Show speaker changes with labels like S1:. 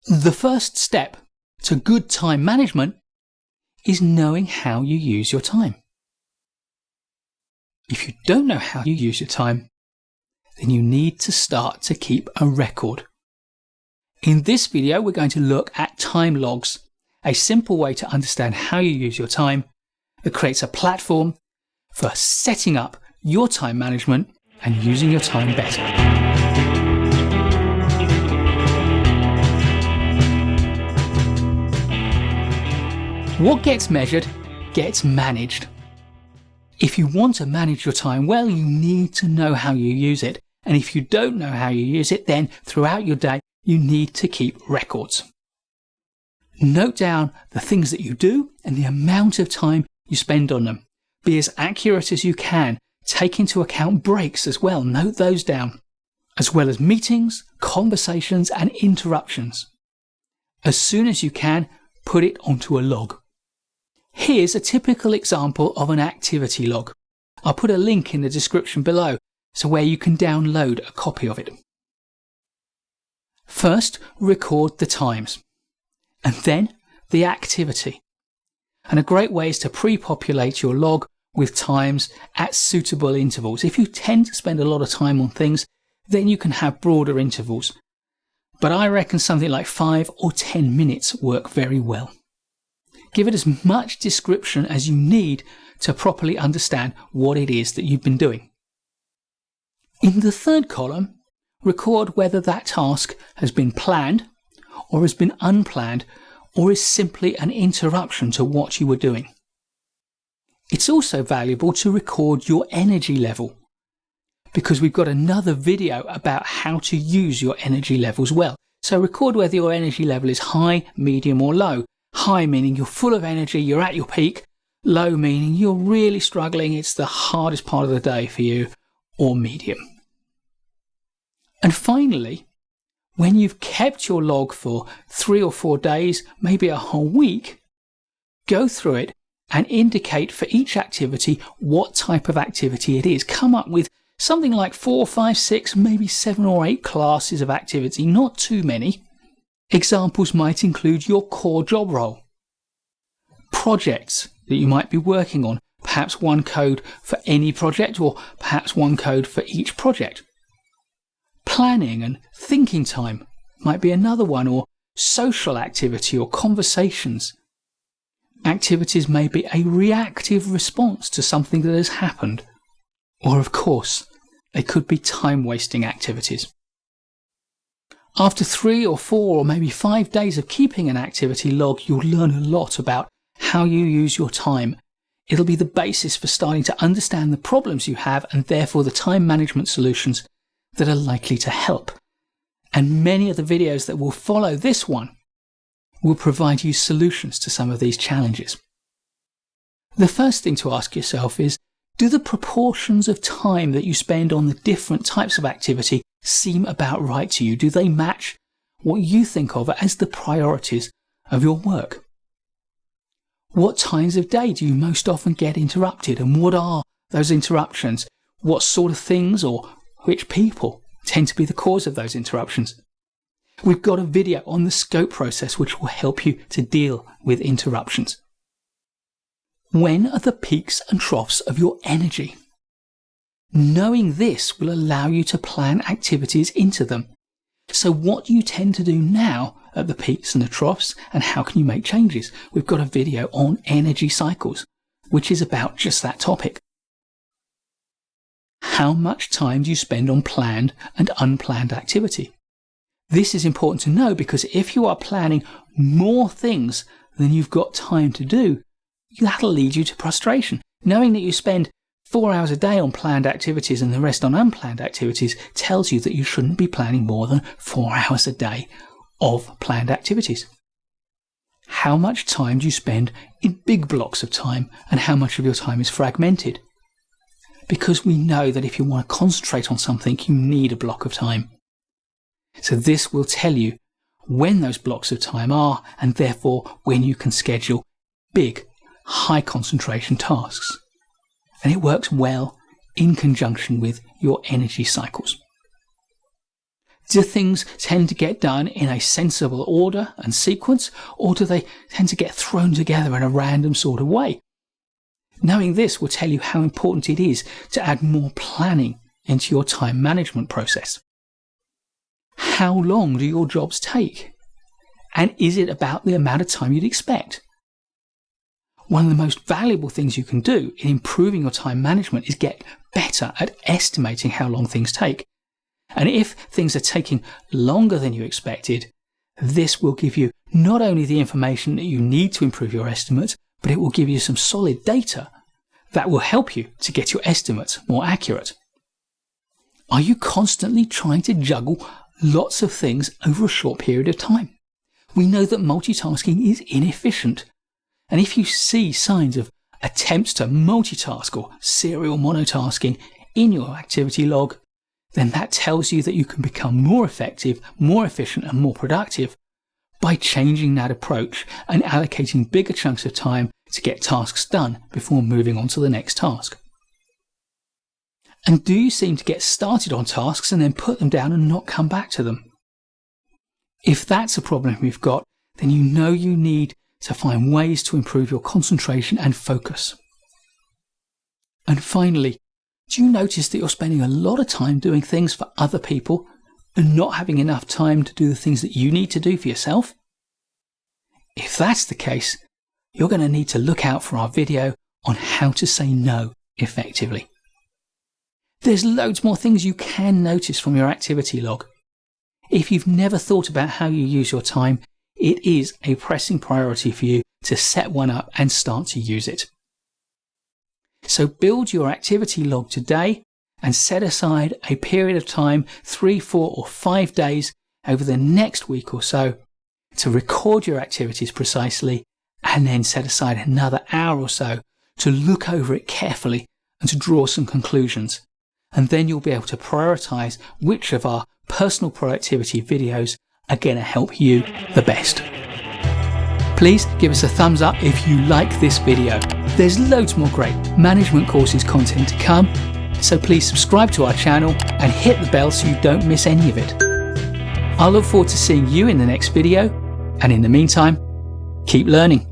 S1: The first step to good time management is knowing how you use your time. If you don't know how you use your time, then you need to start to keep a record. In this video, we're going to look at time logs, a simple way to understand how you use your time that creates a platform for setting up your time management and using your time better. What gets measured gets managed. If you want to manage your time well, you need to know how you use it. And if you don't know how you use it, then throughout your day, you need to keep records. Note down the things that you do and the amount of time you spend on them. Be as accurate as you can. Take into account breaks as well. Note those down, as well as meetings, conversations, and interruptions. As soon as you can, put it onto a log. Here's a typical example of an activity log. I'll put a link in the description below, so where you can download a copy of it. First, record the times, and then the activity. And a great way is to pre-populate your log with times at suitable intervals. If you tend to spend a lot of time on things, then you can have broader intervals. But I reckon something like 5 or 10 minutes work very well. Give it as much description as you need to properly understand what it is that you've been doing. In the third column, record whether that task has been planned or has been unplanned or is simply an interruption to what you were doing. It's also valuable to record your energy level, because we've got another video about how to use your energy levels well. So record whether your energy level is high, medium or low. High meaning you're full of energy, you're at your peak. Low meaning you're really struggling, it's the hardest part of the day for you. Or medium. And finally, when you've kept your log for 3 or 4 days, maybe a whole week, go through it and indicate for each activity what type of activity it is. Come up with something like 4, 5, 6, maybe 7 or 8 classes of activity, not too many. Examples might include your core job role, projects that you might be working on, perhaps one code for any project or perhaps one code for each project. Planning and thinking time might be another one, or social activity or conversations. Activities may be a reactive response to something that has happened. Or of course, they could be time-wasting activities. After 3 or 4 or maybe 5 days of keeping an activity log, you'll learn a lot about how you use your time. It'll be the basis for starting to understand the problems you have and therefore the time management solutions that are likely to help. And many of the videos that will follow this one will provide you solutions to some of these challenges. The first thing to ask yourself is, do the proportions of time that you spend on the different types of activity seem about right to you? Do they match what you think of as the priorities of your work? What times of day do you most often get interrupted, and what are those interruptions? What sort of things or which people tend to be the cause of those interruptions? We've got a video on the scope process which will help you to deal with interruptions. When are the peaks and troughs of your energy? Knowing this will allow you to plan activities into them. So what do you tend to do now at the peaks and the troughs, and how can you make changes? We've got a video on energy cycles, which is about just that topic. How much time do you spend on planned and unplanned activity? This is important to know, because if you are planning more things than you've got time to do, that'll lead you to frustration. Knowing that you spend 4 hours a day on planned activities and the rest on unplanned activities tells you that you shouldn't be planning more than 4 hours a day of planned activities. How much time do you spend in big blocks of time, and how much of your time is fragmented? Because we know that if you want to concentrate on something, you need a block of time. So this will tell you when those blocks of time are, and therefore when you can schedule big, high concentration tasks. And it works well in conjunction with your energy cycles. Do things tend to get done in a sensible order and sequence, or do they tend to get thrown together in a random sort of way? Knowing this will tell you how important it is to add more planning into your time management process. How long do your jobs take? And is it about the amount of time you'd expect? One of the most valuable things you can do in improving your time management is get better at estimating how long things take. And if things are taking longer than you expected, this will give you not only the information that you need to improve your estimates, but it will give you some solid data that will help you to get your estimates more accurate. Are you constantly trying to juggle lots of things over a short period of time? We know that multitasking is inefficient. And if you see signs of attempts to multitask or serial monotasking in your activity log, then that tells you that you can become more effective, more efficient, and more productive by changing that approach and allocating bigger chunks of time to get tasks done before moving on to the next task. And do you seem to get started on tasks and then put them down and not come back to them? If that's a problem you've got, then you know you need to find ways to improve your concentration and focus. And finally, do you notice that you're spending a lot of time doing things for other people and not having enough time to do the things that you need to do for yourself? If that's the case, you're going to need to look out for our video on how to say no effectively. There's loads more things you can notice from your activity log. If you've never thought about how you use your time, it is a pressing priority for you to set one up and start to use it. So build your activity log today and set aside a period of time, 3, 4, or 5 days over the next week or so to record your activities precisely, and then set aside another hour or so to look over it carefully and to draw some conclusions. And then you'll be able to prioritize which of our personal productivity videos are going to help you the best. Please give us a thumbs up if you like this video. There's loads more great management courses content to come, so please subscribe to our channel and hit the bell so you don't miss any of it. I look forward to seeing you in the next video, and in the meantime, keep learning.